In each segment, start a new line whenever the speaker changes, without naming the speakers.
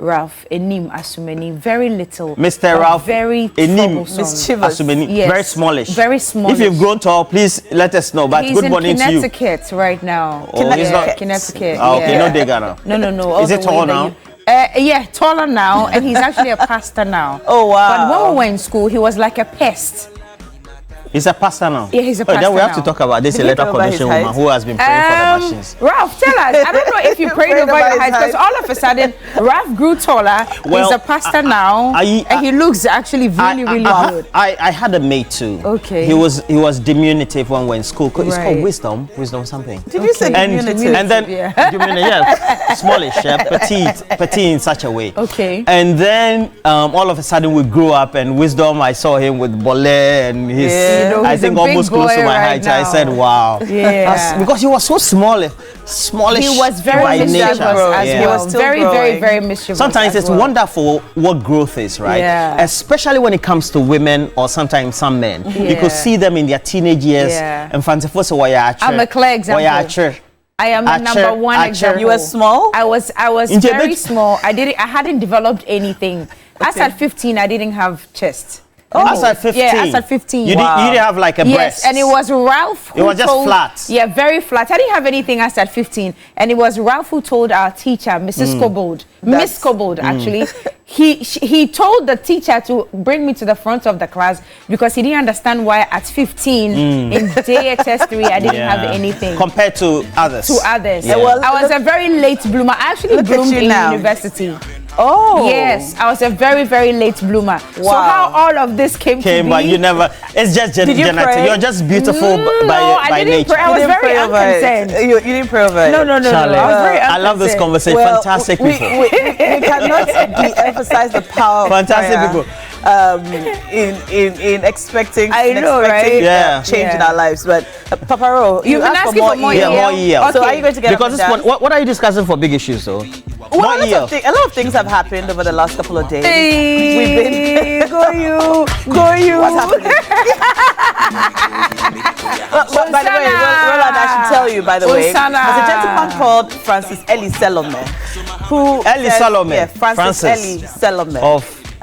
Ralph Enim Asumeni, very little.
Mr. Ralph
very
Enim Asumeni,
yes,
very smallish.
Very smallish.
If you've grown tall, please let us know. But
he's
good morning to you.
He's in Connecticut right now.
Oh, he's not
Connecticut.
Oh, okay, no Ghana.
No.
Is it tall now?
Yeah, taller now, and he's actually a pastor now.
Oh wow!
But when we were in school, he was like a pest.
He's a pastor now.
Yeah, he's a pastor
then we have
now.
to talk about this electoral commission woman who has been praying for the machines.
Ralph, tell us. I don't know if you prayed over your height, because all of a sudden Ralph grew taller.
Well,
he's a pastor now, and he looks actually really good.
I had a mate too.
Okay.
He was diminutive when we were in school. It's called wisdom something.
Did you say diminutive?
And then smallish, petite in such a way.
Okay.
And then all of a sudden we grew up, and wisdom, I saw him with bole and his. I think almost close to my height.
Now.
I said, "Wow!"
Yeah,
because he was so smallish.
He was very mischievous as well. He was still very mischievous.
Sometimes it's wonderful what growth is, right?
Yeah.
Especially when it comes to women or sometimes some men. You could see them in their teenage years. And
I'm a clear example. I am the number one example.
You were small?
I was very small. I hadn't developed anything. As at 15, I didn't have chest.
As at 15?
Yeah, as at 15.
You didn't have like a breast?
Yes, and it was Ralph who
It was just flat?
Yeah, very flat. I didn't have anything as at 15. And it was Ralph who told our teacher, Mrs. Cobold, Miss Cobold actually, he told the teacher to bring me to the front of the class because he didn't understand why at 15 in DHS3 I didn't have anything.
Compared to others? To
others. Yeah. Well, I was a very late bloomer. I actually bloomed in university.
Oh
yes, I was a very late bloomer. Wow. So how all of this came to be?
But you never. It's just genetic. You're just beautiful by nature.
I was very unconcerned.
You didn't pray over it.
No. I was very unconcerned.
I love this conversation.
Well,
fantastic people.
We cannot de-emphasize the power of
fantastic
prayer.
People.
In expecting
right?
change in our lives, but Papa Ro,
you've been asking for more
years.
Okay.
So are you going to get
because what are you discussing for big issues though?
Well, a lot of things have happened over the last couple of days.
Hey,
we've been
go you.
What's happening? By the way, Roland, I should tell you, by the way, there's a gentleman called Francis Eli Salome, Francis Eli Salome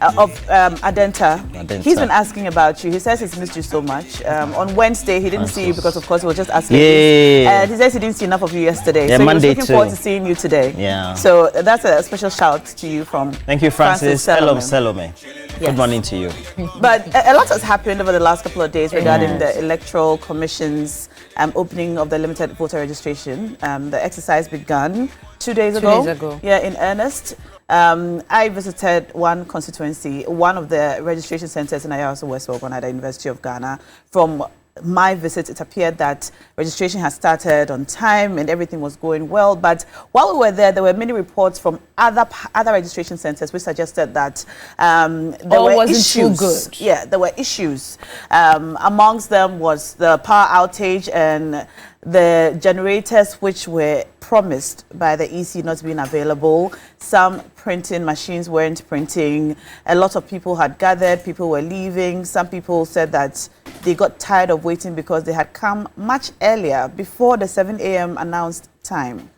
of Adenta. He's been asking about you. He says he's missed you so much. On Wednesday, he didn't see you because, of course, he was just asking. And he says he didn't see enough of you yesterday. So
Monday
he was looking forward to seeing you today.
Yeah.
So that's a special shout to you from
Thank you, Francis Salome.
Yes.
Good morning to you.
But a lot has happened over the last couple of days regarding the Electoral Commission's opening of the limited voter registration. The exercise began 2 days ago. Yeah, in earnest. I visited one constituency, one of the registration centers in Ayawaso West Ogun at the University of Ghana. From my visit, it appeared that registration had started on time and everything was going well. But while we were there were many reports from other registration centers which suggested that there were issues.
Too good.
Yeah, there were issues. Amongst them was the power outage and the generators which were promised by the EC not being available. Some printing machines weren't printing. A lot of people had gathered, people were leaving. Some people said that they got tired of waiting because they had come much earlier before the 7 a.m. announced time.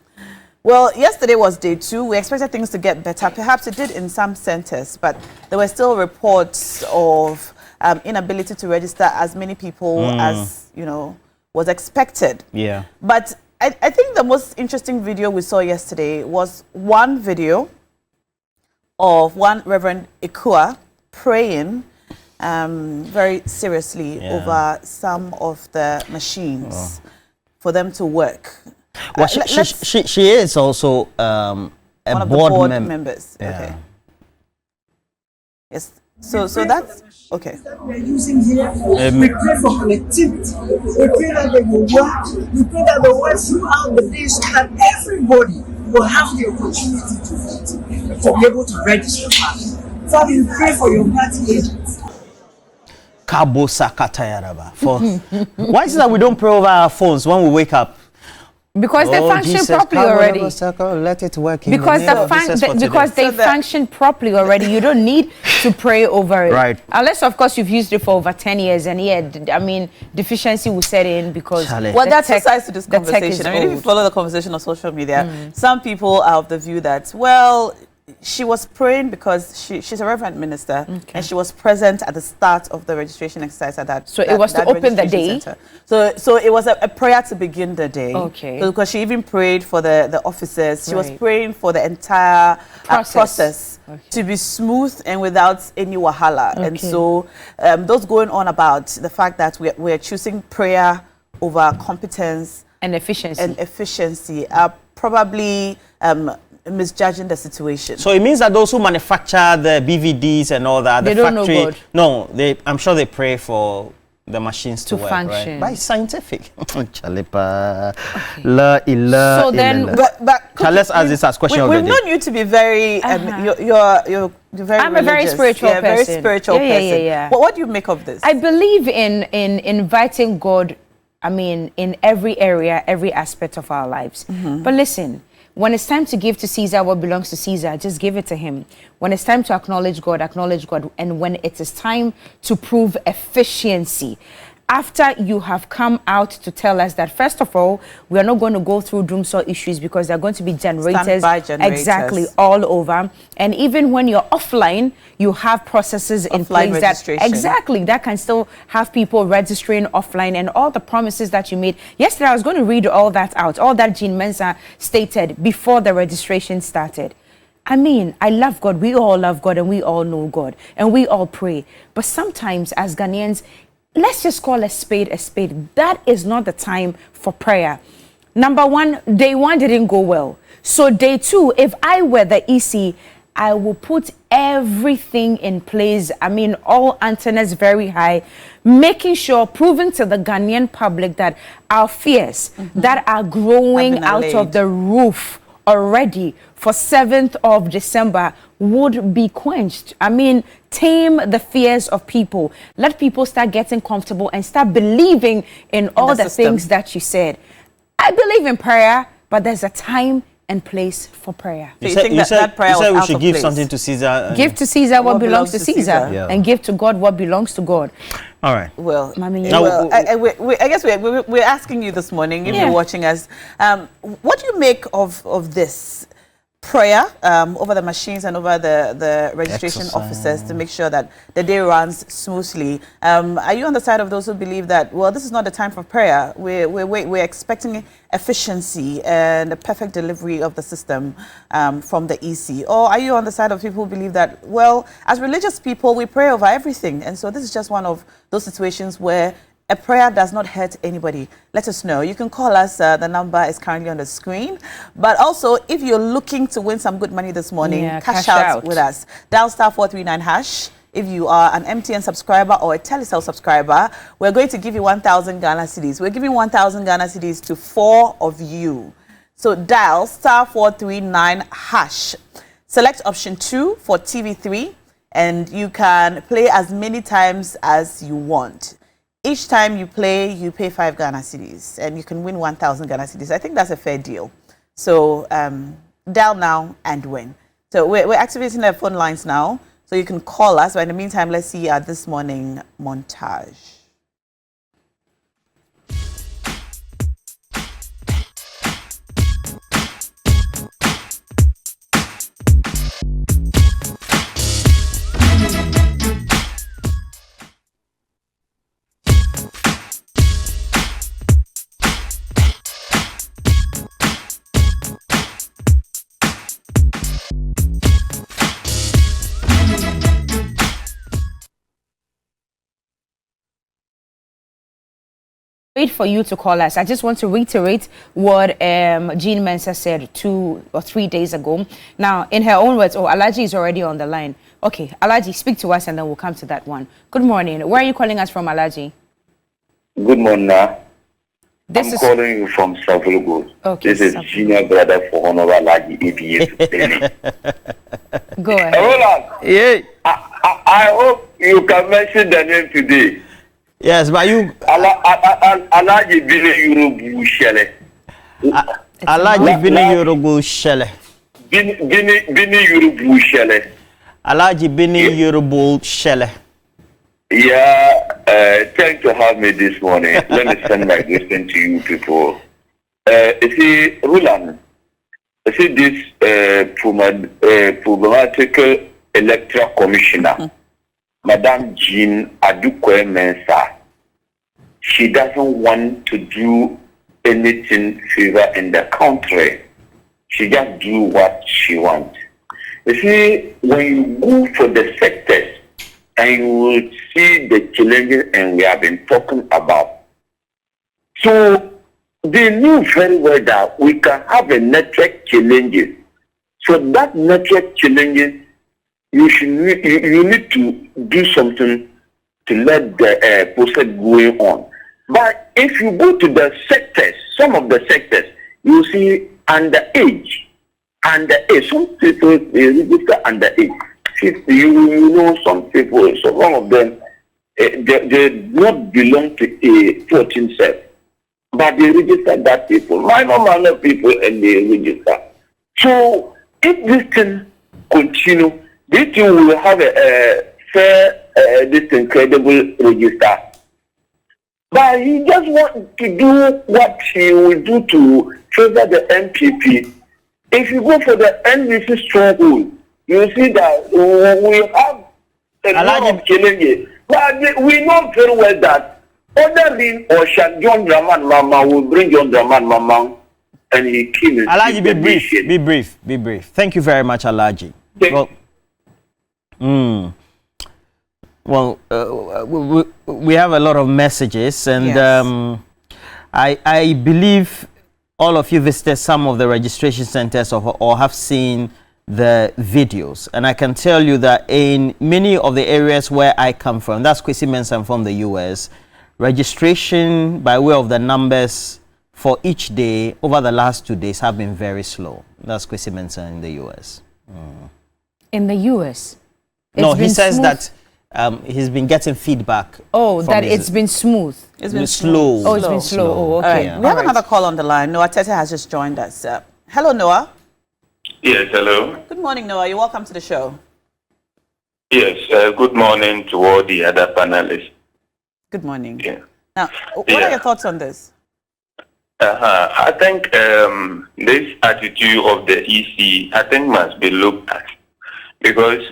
Well, yesterday was day 2. We expected things to get better. Perhaps it did in some centers, but there were still reports of inability to register as many people as, was expected.
Yeah.
But I think the most interesting video we saw yesterday was one video of one Reverend Ikua praying very seriously over some of the machines for them to work.
Well, she is also
one of the board members.
Yeah.
Okay. Yes. So that's okay.
We're using here. We pray for connectivity. We pray that they will work. We pray that they will work throughout the day so that everybody will have the opportunity to vote, to be able to register. Father, we pray for your party agents.
Kabo Sakatayaraba. Why is it that we don't pray over our phones when we wake up?
Because they function properly already.
Let it work.
Because they function properly already. You don't need to pray over it.
Right.
Unless, of course, you've used it for over 10 years. And deficiency will set in because...
Well, that's the size to this conversation. I mean, if you follow the conversation on social media, some people are of the view that, well, she was praying because she's a reverend minister, and she was present at the start of the registration exercise at that.
So it was to open the day.
Center. So it was a prayer to begin the day.
Okay.
So because she even prayed for the officers, she was praying for the entire process to be smooth and without any wahala. And so those going on about the fact that we're choosing prayer over competence
and efficiency
are probably misjudging the situation.
So it means that those who manufacture the BVDs and all that,
they
the
don't
factory,
know God.
No, I'm sure they pray for the machines to work,
function.
right? But it's scientific. Chalipa.
So then,
let's ask this as question
we've
of the
known you to be very, you're very
I'm a very spiritual person.
Very spiritual person.
Yeah.
But what do you make of this?
I believe in inviting God, in every area, every aspect of our lives. But listen, when it's time to give to Caesar what belongs to Caesar, just give it to him. When it's time to acknowledge God. And when it is time to prove efficiency, after you have come out to tell us that, first of all, we are not going to go through doomsday issues because there are going to be generators exactly all over. And even when you're offline, you have processes in place that can still have people registering offline, and all the promises that you made. Yesterday, I was going to read all that out, all that Jean Mensah stated before the registration started. I mean, I love God. We all love God, and we all know God, and we all pray. But sometimes as Ghanaians, let's just call a spade a spade. That is not the time for prayer. Number one, day one didn't go well. So day two, if I were the EC, I will put everything in place. I mean, all antennas very high, making sure, proving to the Ghanaian public that our fears that are growing out of the roof already for 7th of December would be quenched. I mean, tame the fears of people. Let people start getting comfortable and start believing in all the things that you said. I believe in prayer, but there's a time and place for prayer.
So you said we should give something to Caesar.
Give to Caesar what belongs to Caesar, and give to God what belongs to God.
All right.
Well, I guess we're asking you this morning, if you're watching us, what do you make of this prayer over the machines and over the registration officers to make sure that the day runs smoothly? Are you on the side of those who believe that, well, this is not the time for prayer? We're expecting efficiency and the perfect delivery of the system from the EC? Or are you on the side of people who believe that, well, as religious people, we pray over everything, and so this is just one of those situations where a prayer does not hurt anybody? Let us know. You can call us. The number is currently on the screen. But also, if you're looking to win some good money this morning, cash out with us. Dial *439#. If you are an MTN subscriber or a Telecel subscriber, we're going to give you 1,000 Ghana cedis. We're giving 1,000 Ghana cedis to 4 of you. So dial *439#. Select option 2 for TV3, and you can play as many times as you want. Each time you play, you pay 5 Ghana cedis, and you can win 1,000 Ghana cedis. I think that's a fair deal. So dial now and win. So we're activating the phone lines now, so you can call us. But in the meantime, let's see our this morning montage.
Wait for you to call us. I just want to reiterate what Jean Mensah said 2 or 3 days ago. Now, in her own words, Alaji is already on the line. Okay, Alaji, speak to us and then we'll come to that one. Good morning. Where are you calling us from, Alaji?
Good morning. I'm calling you from Savulugo.
Okay,
this is junior brother for Honorable Alaji ABS.
Go ahead.
Roland,
yeah.
I hope you can mention the name today.
Yes, but you...
Alaji Bini Yorubu Shele.
Alaji Bini Yorubu Shele.
Bini Yorubu Shele.
Alaji Bini Yorubu Shele.
Yeah, thanks to have me this morning. Let me send my greeting to you people. You see, Roland, I see this problematical electoral commissioner, Madame Jean Adukwe Mensah. She doesn't want to do anything favor in the country. She just do what she wants. You see, when you go for the sectors and you will see the challenges and we have been talking about. So they knew very well that we can have a network challenges. So that network challenges, you need to do something to let the process going on. But if you go to the sectors, some of the sectors, you see underage. Some people they register underage. You know some people, so one of them they not belong to a 14 self, but they register that people, minor people, and they register. So if this thing continue, this thing will have a fair, this incredible register. But he just want to do what he will do to favor the MPP. If you go for the NDC stronghold, you see that we have a lot of challenges. But we know very well that other than John Draman Mama will bring John Draman Mama and he kills.
Alhaji, be brief. Thank you very much, Alhaji. Well, we have a lot of messages, and yes. I believe all of you visited some of the registration centers or have seen the videos, and I can tell you that in many of the areas where I come from, that's Kwesi Mensah from the US, registration by way of the numbers for each day over the last 2 days have been very slow. That's Kwesi Mensah in the US.
In the US?
No, he says that he's been getting feedback.
Oh, that it's been smooth.
It's been slow.
Oh, it's been slow. Oh, okay.
Right. Yeah. We have another call on the line. Noah Tete has just joined us. Hello, Noah.
Yes, hello.
Good morning, Noah. You're welcome to the show.
Yes, good morning to all the other panelists.
Good morning.
Yeah.
Now, what are your thoughts on this?
I think this attitude of the EC, I think must be looked at. Because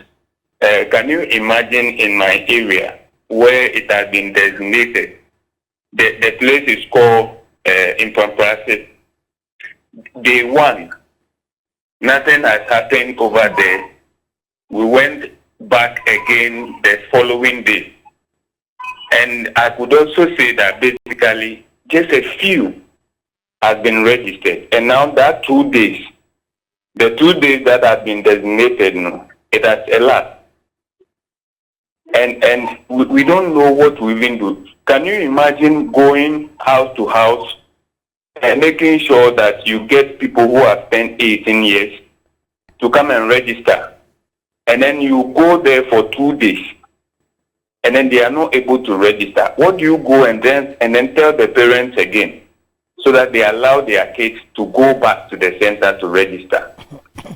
can you imagine in my area where it has been designated, the place is called Impamprase. Day one, nothing has happened over there. We went back again the following day. And I could also say that basically just a few have been registered. And now that 2 days, the 2 days that have been designated, it has elapsed. And we don't know what we even do. Can you imagine going house to house and making sure that you get people who have spent 18 years to come and register? And then you go there for 2 days. And then they are not able to register. What do you go and then tell the parents again so that they allow their kids to go back to the center to register?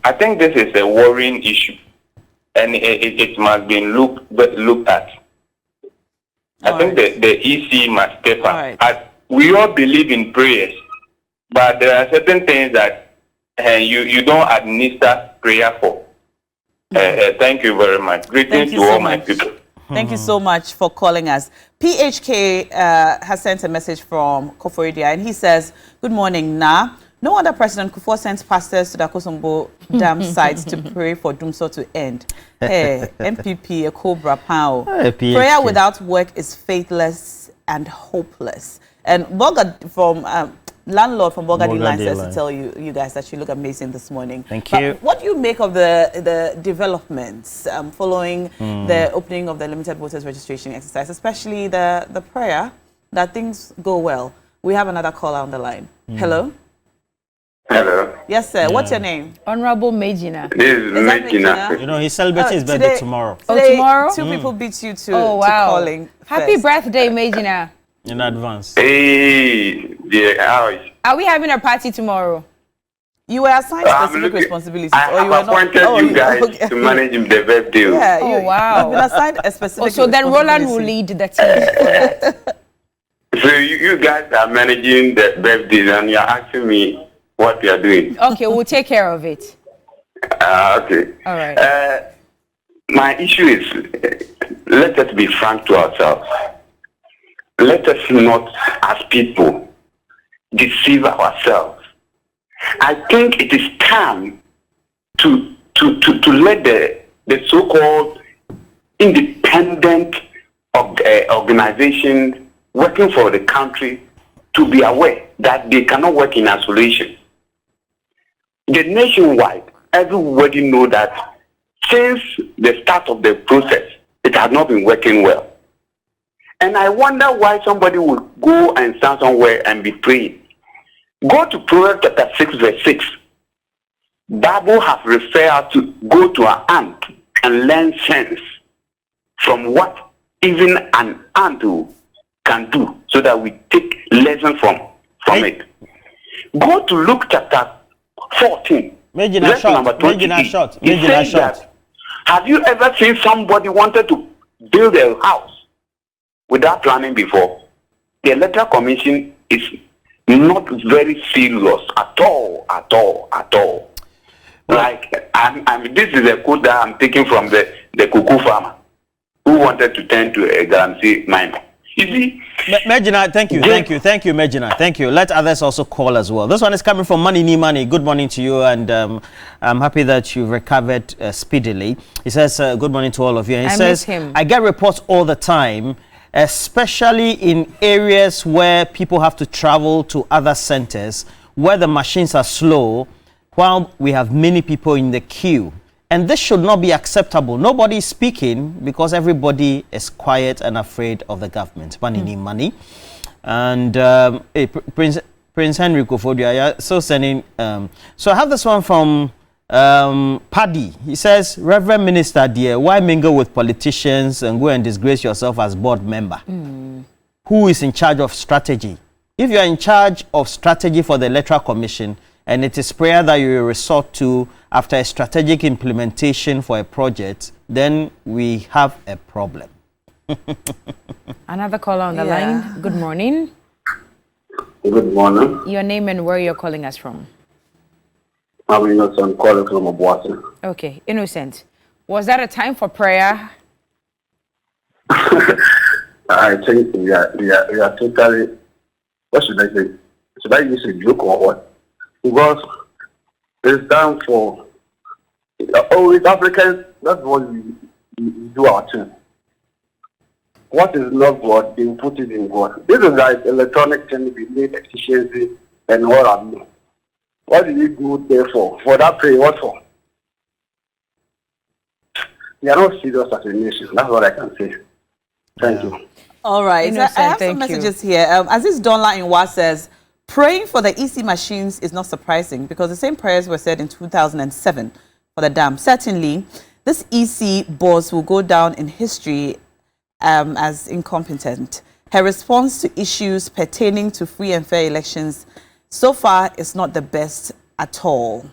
I think this is a worrying issue, and it must be looked at. I think the EC must step up. Right. We all believe in prayers, but there are certain things that you don't administer prayer for. Thank you very much. Greetings to all my people.
Thank you so much for calling us. PHK has sent a message from Koforidia, and he says, good morning, Na. No wonder President Kufuor sent pastors to the Akosombo Dam sites to pray for Dumsor to end. Hey, MPP, a Cobra Pow. Prayer without work is faithless and hopeless. And Boga from... landlord from Bogadi Line says to tell you guys that you look amazing this morning.
Thank you.
What do you make of the developments following the opening of the limited voters registration exercise, especially the prayer that things go well? We have another caller on the line. Hello?
Hello.
Yes, sir. Yeah. What's your name?
Honorable Mejina.
This is Mejina.
You know, he's celebrating his birthday tomorrow.
Today,
tomorrow?
Two people beat you to calling.
Happy birthday, Mejina.
In advance.
Hey, dear, how is it?
Are we having a party tomorrow?
You were assigned specific responsibilities.
I have appointed you guys to manage the birthday.
Yeah,
wow.
You've been assigned a specific
so then Roland will lead the team for that.
So you guys are managing the birthdays and you're asking me what we are doing.
Okay, we'll take care of it.
Okay.
All right.
My issue is, let us be frank to ourselves. Let us not, as people, deceive ourselves. I think it is time to let the so-called independent organization working for the country to be aware that they cannot work in isolation. The nationwide, everybody know that since the start of the process, it has not been working well. And I wonder why somebody would go and stand somewhere and be praying. Go to Proverbs chapter 6, verse 6. Bible has referred us to go to an ant and learn sense from what even an ant can do, so that we take lessons from it. Go to Luke chapter 14. Lesson number 28. Have you ever seen somebody wanted to build a house without planning before? The Electoral Commission is not very serious at all. Like, this is a quote that I'm taking from the cuckoo farmer who wanted to turn to a Galamsey miner. You see?
Megina, thank you, Megina. Thank you. Let others also call as well. This one is coming from Money Ni Money. Good morning to you, and I'm happy that you've recovered speedily. He says, good morning to all of you. And he says, I get reports all the time, especially in areas where people have to travel to other centers, where the machines are slow, while we have many people in the queue. And this should not be acceptable. Nobody is speaking because everybody is quiet and afraid of the government. Money need money. And hey, Prince Henry Kofodia, so sending. So I have this one from Paddy. He says, Reverend Minister, dear, why mingle with politicians and go and disgrace yourself as board member? Who is in charge of strategy? If you are in charge of strategy for the Electoral Commission, and it is prayer that you resort to after a strategic implementation for a project, then we have a problem.
Another caller on the line. Good morning.
Good morning.
Your name and where you're calling us from?
I'm Innocent, calling from Obuasi.
Okay, Innocent. Was that a time for prayer?
I think we are totally, what should I say? Should I use a joke or what? Because it's time for, with Africans, that's what we do our thing. What is not God, they put it in God. This is like electronic thing, we need efficiency and all of them. What do you do there for? For that prayer, what for? We are not serious as a nation. That's what I can say. Thank you.
All right.
Innocent,
I have some messages here. Aziz Donla in Wa says, praying for the EC machines is not surprising because the same prayers were said in 2007 for the dam. Certainly, this EC boss will go down in history as incompetent. Her response to issues pertaining to free and fair elections so far is not the best at all.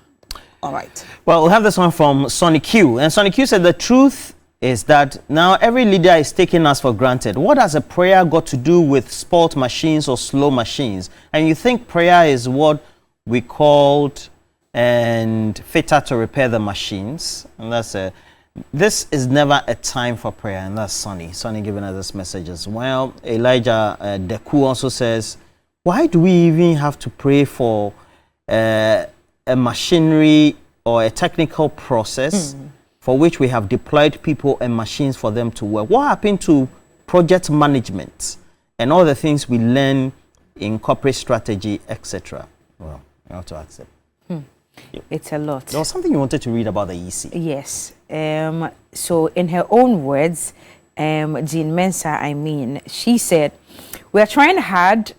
All right. Well,
we'll have this one from Sonny Q. And Sonny Q said the truth is that now every leader is taking us for granted. What has a prayer got to do with sport machines or slow machines? And you think prayer is what we called and fitter to repair the machines? And that's this is never a time for prayer. And that's Sonny giving us this message as well. Elijah Deku also says, why do we even have to pray for a machinery or a technical process for which we have deployed people and machines for them to work? What happened to project management and all the things we learn in corporate strategy, etc.? Well, you have to accept.
It's a lot.
There was something you wanted to read about the EC.
Yes. So in her own words, Jean Mensa, she said, we are trying hard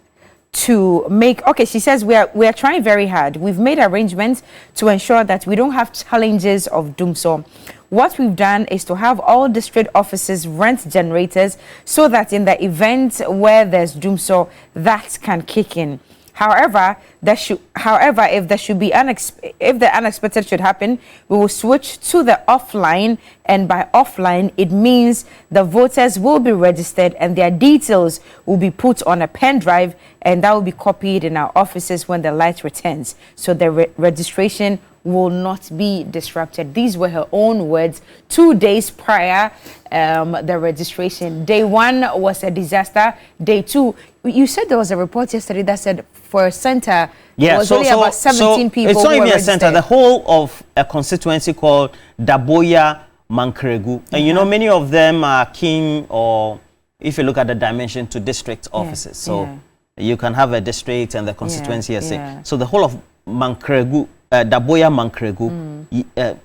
to make, she says we are trying very hard. We've made arrangements to ensure that we don't have challenges of doomsday. What we've done is to have all district offices rent generators so that in the event where there's doomsday, that can kick in. However, if the unexpected should happen, we will switch to the offline, and by offline, it means the voters will be registered and their details will be put on a pen drive, and that will be copied in our offices when the light returns. So the registration will not be disrupted. These were her own words 2 days prior the registration. Day 1 was a disaster. Day 2, you said there was a report yesterday that said for a center, there was only about 17 people.
It's not
who
even
were
a center. The whole of a constituency called Daboya Mankregu. And you know, many of them are kin, or if you look at the dimension, to district offices. So you can have a district and the constituency as it. So the whole of Mankregu, Daboya Mankregu,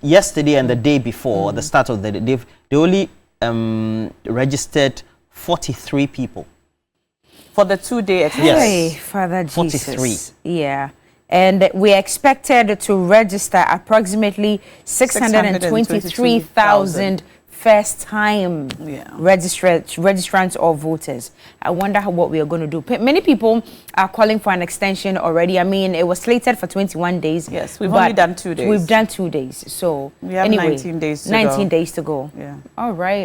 yesterday and the day before, the start of the day, they only registered 43 people.
For the 2-day exercise.
Hey, Father Jesus.
43.
Yeah. And we expected to register approximately 623,000 first-time registrants or voters. I wonder what we are going to do. Many people are calling for an extension already. I mean, it was slated for 21 days.
Yes, we've only done 2 days.
We've done 2 days. So
we have
anyway,
19 days to go.
19 days to go.
Yeah.
All right.